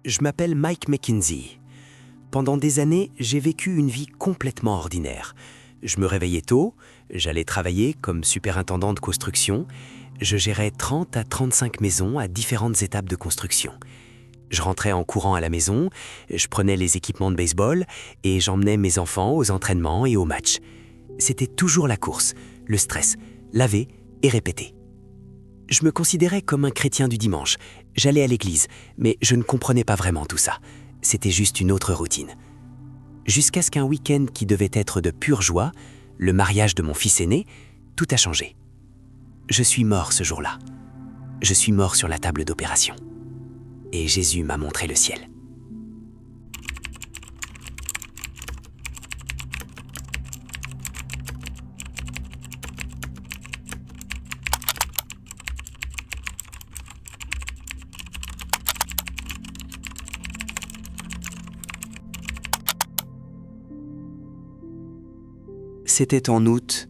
Je m'appelle Mike McKinsey. Pendant des années, j'ai vécu une vie complètement ordinaire. Je me réveillais tôt, j'allais travailler comme superintendant de construction, je gérais 30 à 35 maisons à différentes étapes de construction. Je rentrais en courant à la maison, je prenais les équipements de baseball et j'emmenais mes enfants aux entraînements et aux matchs. C'était toujours la course, le stress, laver et répéter. Je me considérais comme un chrétien du dimanche. J'allais à l'église, mais je ne comprenais pas vraiment tout ça. C'était juste une autre routine. Jusqu'à ce qu'un week-end qui devait être de pure joie, le mariage de mon fils aîné, tout a changé. Je suis mort ce jour-là. Je suis mort sur la table d'opération. Et Jésus m'a montré le ciel. C'était en août.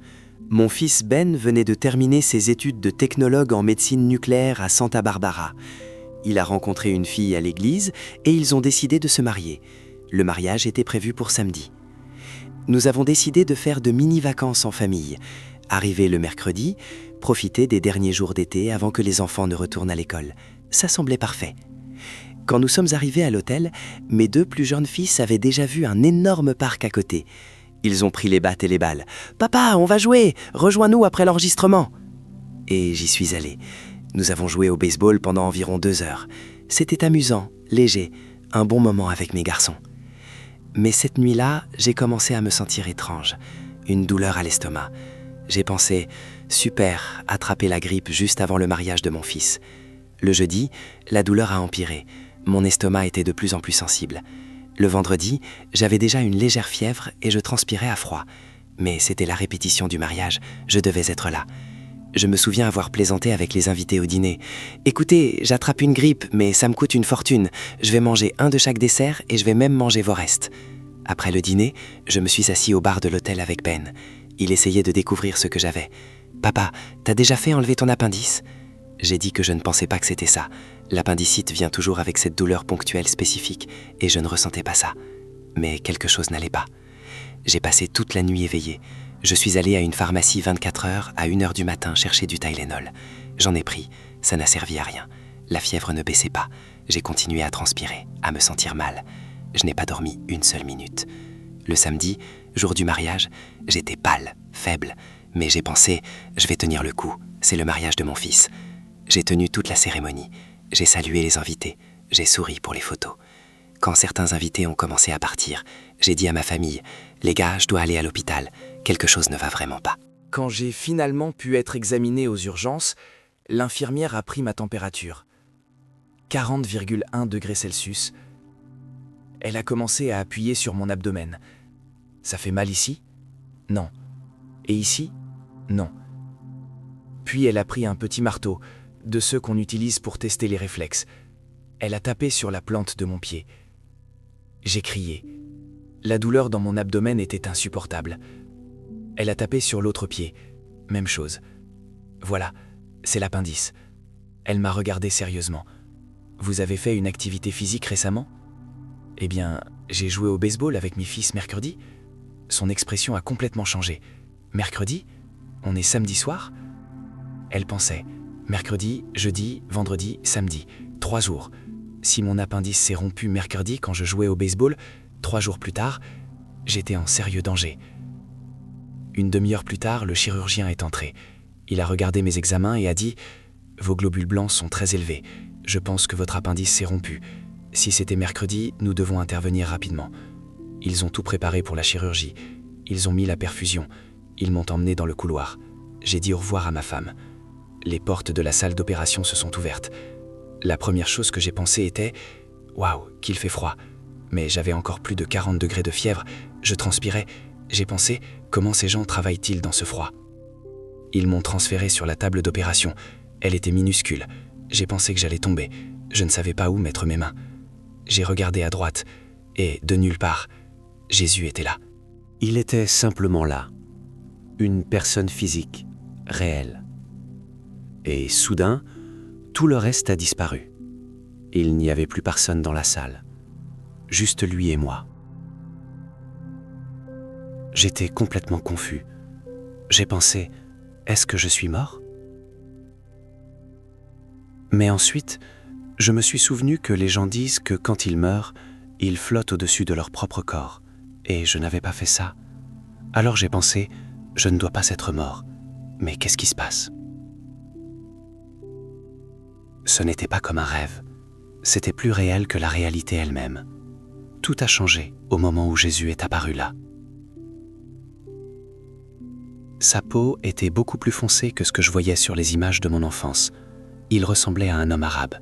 Mon fils Ben venait de terminer ses études de technologue en médecine nucléaire à Santa Barbara. Il a rencontré une fille à l'église et ils ont décidé de se marier. Le mariage était prévu pour samedi. Nous avons décidé de faire de mini-vacances en famille. Arriver le mercredi, profiter des derniers jours d'été avant que les enfants ne retournent à l'école. Ça semblait parfait. Quand nous sommes arrivés à l'hôtel, mes 2 plus jeunes fils avaient déjà vu un énorme parc à côté. Ils ont pris les battes et les balles. « Papa, on va jouer! Rejoins-nous après l'enregistrement !» Et j'y suis allé. Nous avons joué au baseball pendant environ 2 heures. C'était amusant, léger, un bon moment avec mes garçons. Mais cette nuit-là, j'ai commencé à me sentir étrange, une douleur à l'estomac. J'ai pensé, super, attraper la grippe juste avant le mariage de mon fils. Le jeudi, la douleur a empiré. Mon estomac était de plus en plus sensible. Le vendredi, j'avais déjà une légère fièvre et je transpirais à froid. Mais c'était la répétition du mariage, je devais être là. Je me souviens avoir plaisanté avec les invités au dîner. « Écoutez, j'attrape une grippe, mais ça me coûte une fortune. Je vais manger un de chaque dessert et je vais même manger vos restes. » Après le dîner, je me suis assis au bar de l'hôtel avec Ben. Il essayait de découvrir ce que j'avais. « Papa, t'as déjà fait enlever ton appendice ?» J'ai dit que je ne pensais pas que c'était ça. L'appendicite vient toujours avec cette douleur ponctuelle spécifique et je ne ressentais pas ça. Mais quelque chose n'allait pas. J'ai passé toute la nuit éveillé. Je suis allé à une pharmacie 24 heures à 1 heure du matin chercher du Tylenol. J'en ai pris, ça n'a servi à rien. La fièvre ne baissait pas. J'ai continué à transpirer, à me sentir mal. Je n'ai pas dormi une seule minute. Le samedi, jour du mariage, j'étais pâle, faible. Mais j'ai pensé, je vais tenir le coup. C'est le mariage de mon fils. J'ai tenu toute la cérémonie. J'ai salué les invités. J'ai souri pour les photos. Quand certains invités ont commencé à partir, j'ai dit à ma famille « Les gars, je dois aller à l'hôpital. Quelque chose ne va vraiment pas. » Quand j'ai finalement pu être examiné aux urgences, l'infirmière a pris ma température. 40,1 degrés Celsius. Elle a commencé à appuyer sur mon abdomen. « Ça fait mal ici ? » « Non. » « Et ici ? » « Non. » Puis elle a pris un petit marteau, de ceux qu'on utilise pour tester les réflexes. Elle a tapé sur la plante de mon pied. J'ai crié. La douleur dans mon abdomen était insupportable. Elle a tapé sur l'autre pied. Même chose. Voilà, c'est l'appendice. Elle m'a regardé sérieusement. « Vous avez fait une activité physique récemment ? » « Eh bien, j'ai joué au baseball avec mes fils mercredi. » Son expression a complètement changé. « Mercredi ? On est samedi soir ?» Elle pensait. Mercredi, jeudi, vendredi, samedi. 3 jours. Si mon appendice s'est rompu mercredi quand je jouais au baseball, 3 jours plus tard, j'étais en sérieux danger. Une demi-heure plus tard, le chirurgien est entré. Il a regardé mes examens et a dit « Vos globules blancs sont très élevés. Je pense que votre appendice s'est rompu. Si c'était mercredi, nous devons intervenir rapidement. » Ils ont tout préparé pour la chirurgie. Ils ont mis la perfusion. Ils m'ont emmené dans le couloir. J'ai dit au revoir à ma femme. Les portes de la salle d'opération se sont ouvertes. La première chose que j'ai pensé était « Waouh, qu'il fait froid !» Mais j'avais encore plus de 40 degrés de fièvre. Je transpirais. J'ai pensé « Comment ces gens travaillent-ils dans ce froid ?» Ils m'ont transféré sur la table d'opération. Elle était minuscule. J'ai pensé que j'allais tomber. Je ne savais pas où mettre mes mains. J'ai regardé à droite et, de nulle part, Jésus était là. Il était simplement là. Une personne physique, réelle. Et soudain, tout le reste a disparu. Il n'y avait plus personne dans la salle, juste lui et moi. J'étais complètement confus. J'ai pensé, est-ce que je suis mort? Mais ensuite, je me suis souvenu que les gens disent que quand ils meurent, ils flottent au-dessus de leur propre corps, et je n'avais pas fait ça. Alors j'ai pensé, je ne dois pas être mort, mais qu'est-ce qui se passe? Ce n'était pas comme un rêve, c'était plus réel que la réalité elle-même. Tout a changé au moment où Jésus est apparu là. Sa peau était beaucoup plus foncée que ce que je voyais sur les images de mon enfance. Il ressemblait à un homme arabe.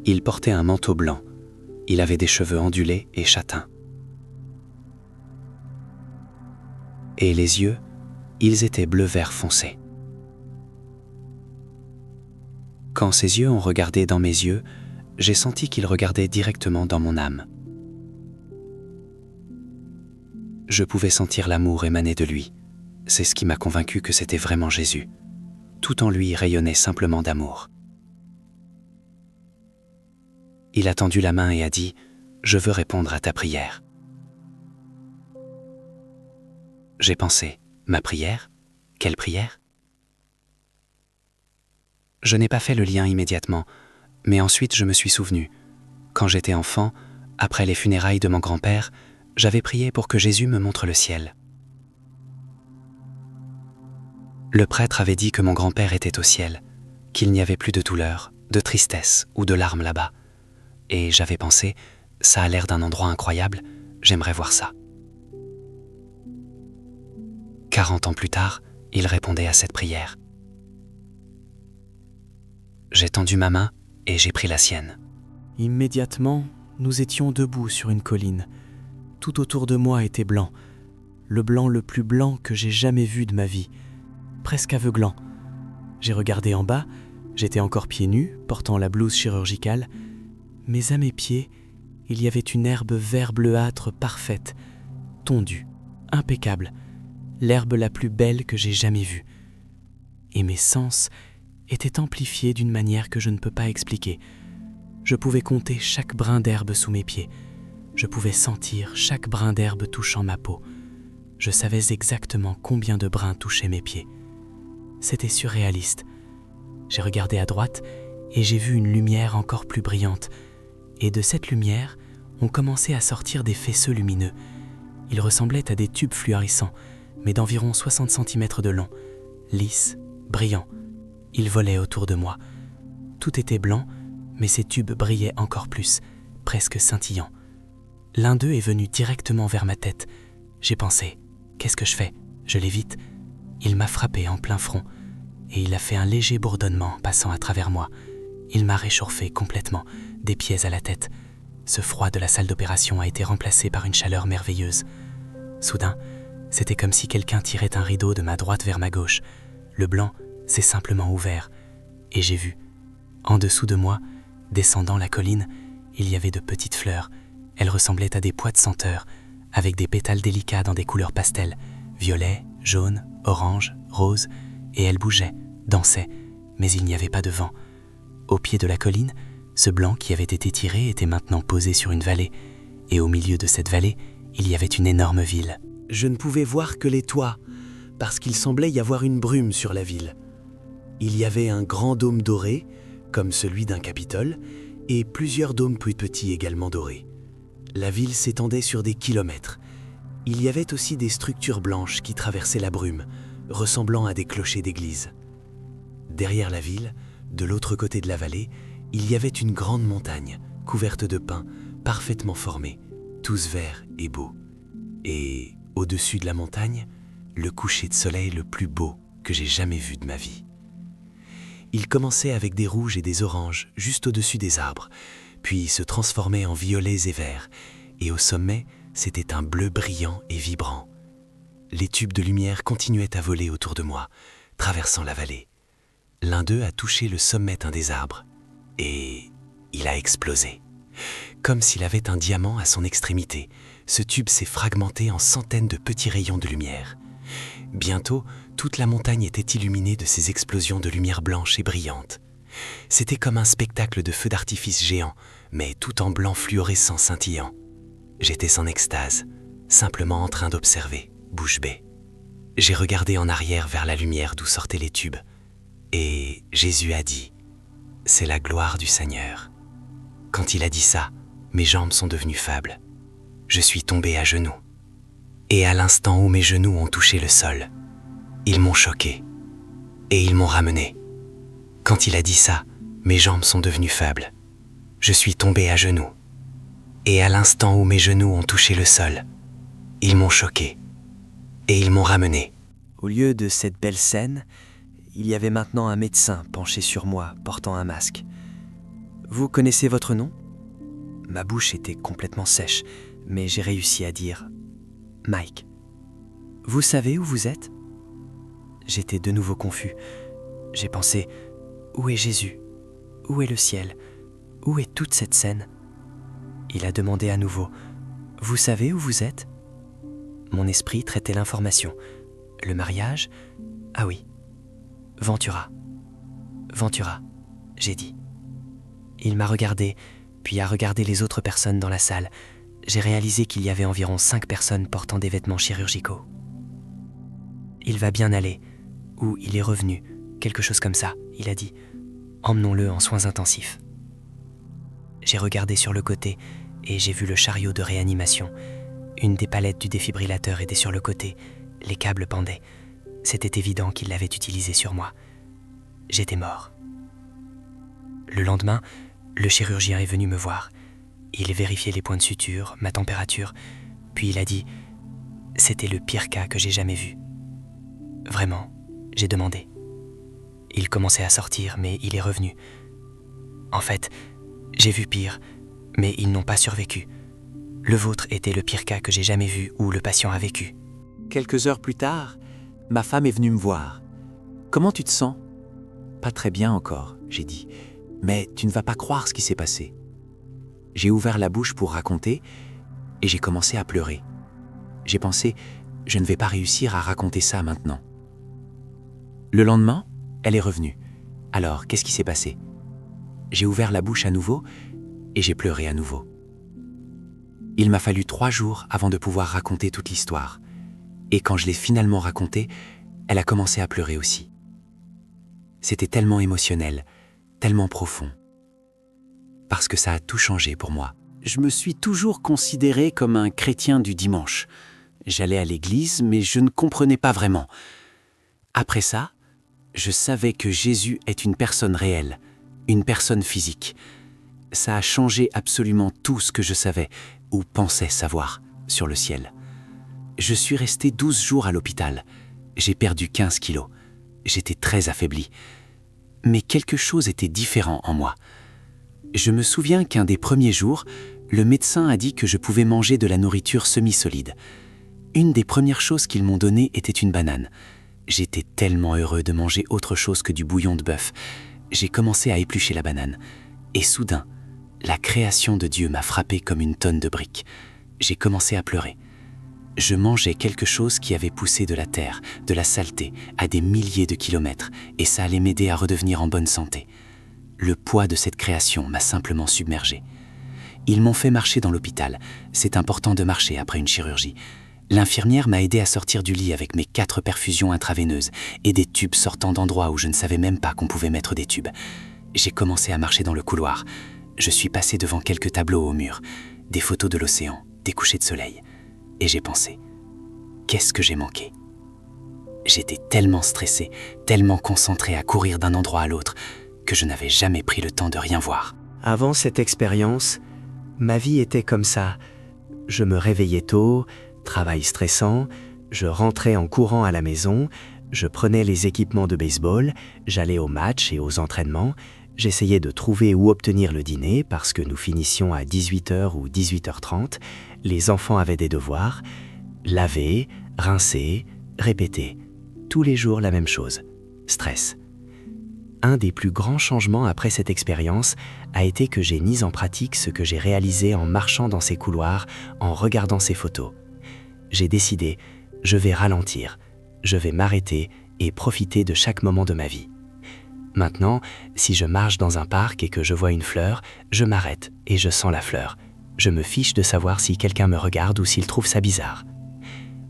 Il portait un manteau blanc. Il avait des cheveux ondulés et châtains. Et les yeux, ils étaient bleu-vert foncé. Quand ses yeux ont regardé dans mes yeux, j'ai senti qu'il regardait directement dans mon âme. Je pouvais sentir l'amour émaner de lui. C'est ce qui m'a convaincu que c'était vraiment Jésus. Tout en lui rayonnait simplement d'amour. Il a tendu la main et a dit « Je veux répondre à ta prière ». J'ai pensé « Ma prière? Quelle prière ?» Je n'ai pas fait le lien immédiatement, mais ensuite je me suis souvenu. Quand j'étais enfant, après les funérailles de mon grand-père, j'avais prié pour que Jésus me montre le ciel. Le prêtre avait dit que mon grand-père était au ciel, qu'il n'y avait plus de douleur, de tristesse ou de larmes là-bas. Et j'avais pensé, ça a l'air d'un endroit incroyable, j'aimerais voir ça. 40 ans plus tard, il répondait à cette prière. J'ai tendu ma main et j'ai pris la sienne. Immédiatement, nous étions debout sur une colline. Tout autour de moi était blanc. Le blanc le plus blanc que j'ai jamais vu de ma vie. Presque aveuglant. J'ai regardé en bas, j'étais encore pieds nus, portant la blouse chirurgicale, mais à mes pieds, il y avait une herbe vert bleuâtre parfaite, tondue, impeccable, l'herbe la plus belle que j'ai jamais vue. Et mes sens étaient amplifiés d'une manière que je ne peux pas expliquer. Je pouvais compter chaque brin d'herbe sous mes pieds. Je pouvais sentir chaque brin d'herbe touchant ma peau. Je savais exactement combien de brins touchaient mes pieds. C'était surréaliste. J'ai regardé à droite et j'ai vu une lumière encore plus brillante. Et de cette lumière, on commençait à sortir des faisceaux lumineux. Ils ressemblaient à des tubes fluorescents, mais d'environ 60 cm de long, lisses, brillants. Ils volaient autour de moi. Tout était blanc, mais ces tubes brillaient encore plus, presque scintillants. L'un d'eux est venu directement vers ma tête. J'ai pensé, qu'est-ce que je fais? Je l'évite. Il m'a frappé en plein front, et il a fait un léger bourdonnement passant à travers moi. Il m'a réchauffé complètement, des pieds à la tête. Ce froid de la salle d'opération a été remplacé par une chaleur merveilleuse. Soudain, c'était comme si quelqu'un tirait un rideau de ma droite vers ma gauche. Le blanc s'est simplement ouvert, et j'ai vu, en dessous de moi, descendant la colline, il y avait de petites fleurs. Elles ressemblaient à des pois de senteur, avec des pétales délicats dans des couleurs pastel, violet, jaune, orange, rose, et elles bougeaient, dansaient, mais il n'y avait pas de vent. Au pied de la colline, ce blanc qui avait été tiré était maintenant posé sur une vallée, et au milieu de cette vallée, il y avait une énorme ville. Je ne pouvais voir que les toits, parce qu'il semblait y avoir une brume sur la ville. Il y avait un grand dôme doré, comme celui d'un Capitole, et plusieurs dômes plus petits également dorés. La ville s'étendait sur des kilomètres. Il y avait aussi des structures blanches qui traversaient la brume, ressemblant à des clochers d'église. Derrière la ville, de l'autre côté de la vallée, il y avait une grande montagne, couverte de pins, parfaitement formés, tous verts et beaux. Et au-dessus de la montagne, le coucher de soleil le plus beau que j'ai jamais vu de ma vie. Il commençait avec des rouges et des oranges juste au-dessus des arbres, puis se transformait en violets et verts, et au sommet, c'était un bleu brillant et vibrant. Les tubes de lumière continuaient à voler autour de moi, traversant la vallée. L'un d'eux a touché le sommet d'un des arbres, et il a explosé. Comme s'il avait un diamant à son extrémité, ce tube s'est fragmenté en centaines de petits rayons de lumière. Bientôt, toute la montagne était illuminée de ces explosions de lumière blanche et brillante. C'était comme un spectacle de feux d'artifice géant, mais tout en blanc fluorescent scintillant. J'étais en extase, simplement en train d'observer, bouche bée. J'ai regardé en arrière vers la lumière d'où sortaient les tubes, et Jésus a dit « C'est la gloire du Seigneur ». Quand il a dit ça, mes jambes sont devenues faibles. Je suis tombé à genoux. Et à l'instant où mes genoux ont touché le sol, ils m'ont choqué et ils m'ont ramené. Quand il a dit ça, mes jambes sont devenues faibles. Je suis tombé à genoux. Et à l'instant où mes genoux ont touché le sol, ils m'ont choqué et ils m'ont ramené. Au lieu de cette belle scène, il y avait maintenant un médecin penché sur moi, portant un masque. « Vous connaissez votre nom ?» Ma bouche était complètement sèche, mais j'ai réussi à dire « Mike. »« Vous savez où vous êtes ?» J'étais de nouveau confus. J'ai pensé « Où est Jésus ? Où est le ciel ? Où est toute cette scène ?» Il a demandé à nouveau « Vous savez où vous êtes ?» Mon esprit traitait l'information. Le mariage ? Ah oui. Ventura. Ventura, j'ai dit. Il m'a regardé, puis a regardé les autres personnes dans la salle. J'ai réalisé qu'il y avait environ 5 personnes portant des vêtements chirurgicaux. Il va bien aller, ou il est revenu, quelque chose comme ça, il a dit. Emmenons-le en soins intensifs. J'ai regardé sur le côté et j'ai vu le chariot de réanimation. Une des palettes du défibrillateur était sur le côté, les câbles pendaient. C'était évident qu'il l'avait utilisé sur moi. J'étais mort. Le lendemain, le chirurgien est venu me voir. Il vérifiait les points de suture, ma température, puis il a dit « C'était le pire cas que j'ai jamais vu. » Vraiment, j'ai demandé. Il commençait à sortir, mais il est revenu. En fait, j'ai vu pire, mais ils n'ont pas survécu. Le vôtre était le pire cas que j'ai jamais vu où le patient a vécu. Quelques heures plus tard, ma femme est venue me voir. « Comment tu te sens ?»« Pas très bien encore, » j'ai dit. « Mais tu ne vas pas croire ce qui s'est passé. » J'ai ouvert la bouche pour raconter et j'ai commencé à pleurer. J'ai pensé « Je ne vais pas réussir à raconter ça maintenant. » Le lendemain, elle est revenue. Alors, qu'est-ce qui s'est passé? J'ai ouvert la bouche à nouveau et j'ai pleuré à nouveau. Il m'a fallu 3 jours avant de pouvoir raconter toute l'histoire. Et quand je l'ai finalement racontée, elle a commencé à pleurer aussi. C'était tellement émotionnel, tellement profond. Parce que ça a tout changé pour moi. Je me suis toujours considéré comme un chrétien du dimanche. J'allais à l'église, mais je ne comprenais pas vraiment. Après ça, je savais que Jésus est une personne réelle, une personne physique. Ça a changé absolument tout ce que je savais, ou pensais savoir, sur le ciel. Je suis resté 12 jours à l'hôpital. J'ai perdu 15 kilos. J'étais très affaibli. Mais quelque chose était différent en moi. Je me souviens qu'un des premiers jours, le médecin a dit que je pouvais manger de la nourriture semi-solide. Une des premières choses qu'ils m'ont donnée était une banane. J'étais tellement heureux de manger autre chose que du bouillon de bœuf. J'ai commencé à éplucher la banane. Et soudain, la création de Dieu m'a frappé comme une tonne de briques. J'ai commencé à pleurer. Je mangeais quelque chose qui avait poussé de la terre, de la saleté, à des milliers de kilomètres, et ça allait m'aider à redevenir en bonne santé. Le poids de cette création m'a simplement submergé. Ils m'ont fait marcher dans l'hôpital. C'est important de marcher après une chirurgie. L'infirmière m'a aidé à sortir du lit avec mes 4 perfusions intraveineuses et des tubes sortant d'endroits où je ne savais même pas qu'on pouvait mettre des tubes. J'ai commencé à marcher dans le couloir. Je suis passé devant quelques tableaux au mur, des photos de l'océan, des couchers de soleil. Et j'ai pensé, qu'est-ce que j'ai manqué? J'étais tellement stressé, tellement concentré à courir d'un endroit à l'autre, que je n'avais jamais pris le temps de rien voir. Avant cette expérience, ma vie était comme ça. Je me réveillais tôt, travail stressant, je rentrais en courant à la maison, je prenais les équipements de baseball, j'allais aux matchs et aux entraînements, j'essayais de trouver où obtenir le dîner parce que nous finissions à 18h ou 18h30, les enfants avaient des devoirs, laver, rincer, répéter. Tous les jours la même chose, stress. Un des plus grands changements après cette expérience a été que j'ai mis en pratique ce que j'ai réalisé en marchant dans ces couloirs, en regardant ces photos. J'ai décidé, je vais ralentir, je vais m'arrêter et profiter de chaque moment de ma vie. Maintenant, si je marche dans un parc et que je vois une fleur, je m'arrête et je sens la fleur. Je me fiche de savoir si quelqu'un me regarde ou s'il trouve ça bizarre.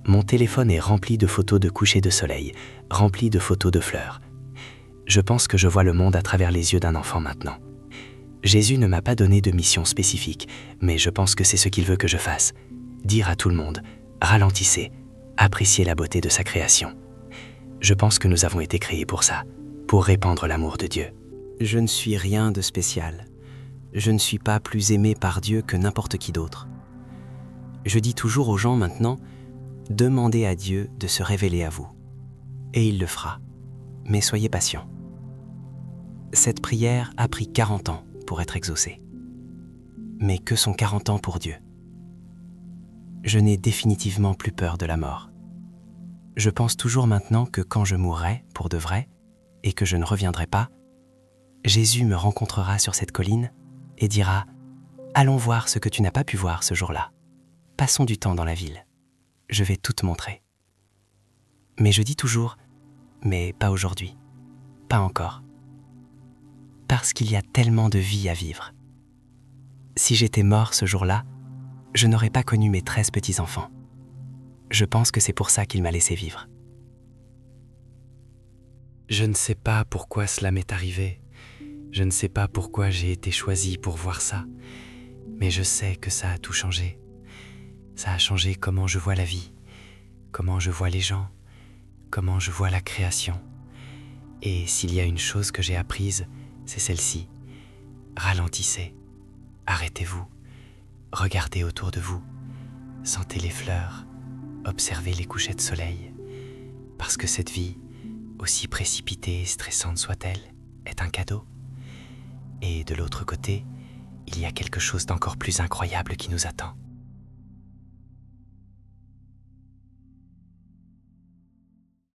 Mon téléphone est rempli de photos de coucher de soleil, rempli de photos de fleurs. Je pense que je vois le monde à travers les yeux d'un enfant maintenant. Jésus ne m'a pas donné de mission spécifique, mais je pense que c'est ce qu'il veut que je fasse. Dire à tout le monde, ralentissez, appréciez la beauté de sa création. Je pense que nous avons été créés pour ça, pour répandre l'amour de Dieu. Je ne suis rien de spécial. Je ne suis pas plus aimé par Dieu que n'importe qui d'autre. Je dis toujours aux gens maintenant, demandez à Dieu de se révéler à vous. Et il le fera. Mais soyez patients. Cette prière a pris 40 ans pour être exaucée. Mais que sont 40 ans pour Dieu? Je n'ai définitivement plus peur de la mort. Je pense toujours maintenant que quand je mourrai pour de vrai, et que je ne reviendrai pas, Jésus me rencontrera sur cette colline et dira « Allons voir ce que tu n'as pas pu voir ce jour-là. Passons du temps dans la ville. Je vais tout te montrer. » Mais je dis toujours « Mais pas aujourd'hui. Pas encore. » Parce qu'il y a tellement de vie à vivre. Si j'étais mort ce jour-là, je n'aurais pas connu mes 13 petits-enfants. Je pense que c'est pour ça qu'il m'a laissé vivre. Je ne sais pas pourquoi cela m'est arrivé. Je ne sais pas pourquoi j'ai été choisi pour voir ça. Mais je sais que ça a tout changé. Ça a changé comment je vois la vie, comment je vois les gens, comment je vois la création. Et s'il y a une chose que j'ai apprise, c'est celle-ci. Ralentissez, arrêtez-vous, regardez autour de vous, sentez les fleurs, observez les couchers de soleil. Parce que cette vie, aussi précipitée et stressante soit-elle, est un cadeau. Et de l'autre côté, il y a quelque chose d'encore plus incroyable qui nous attend.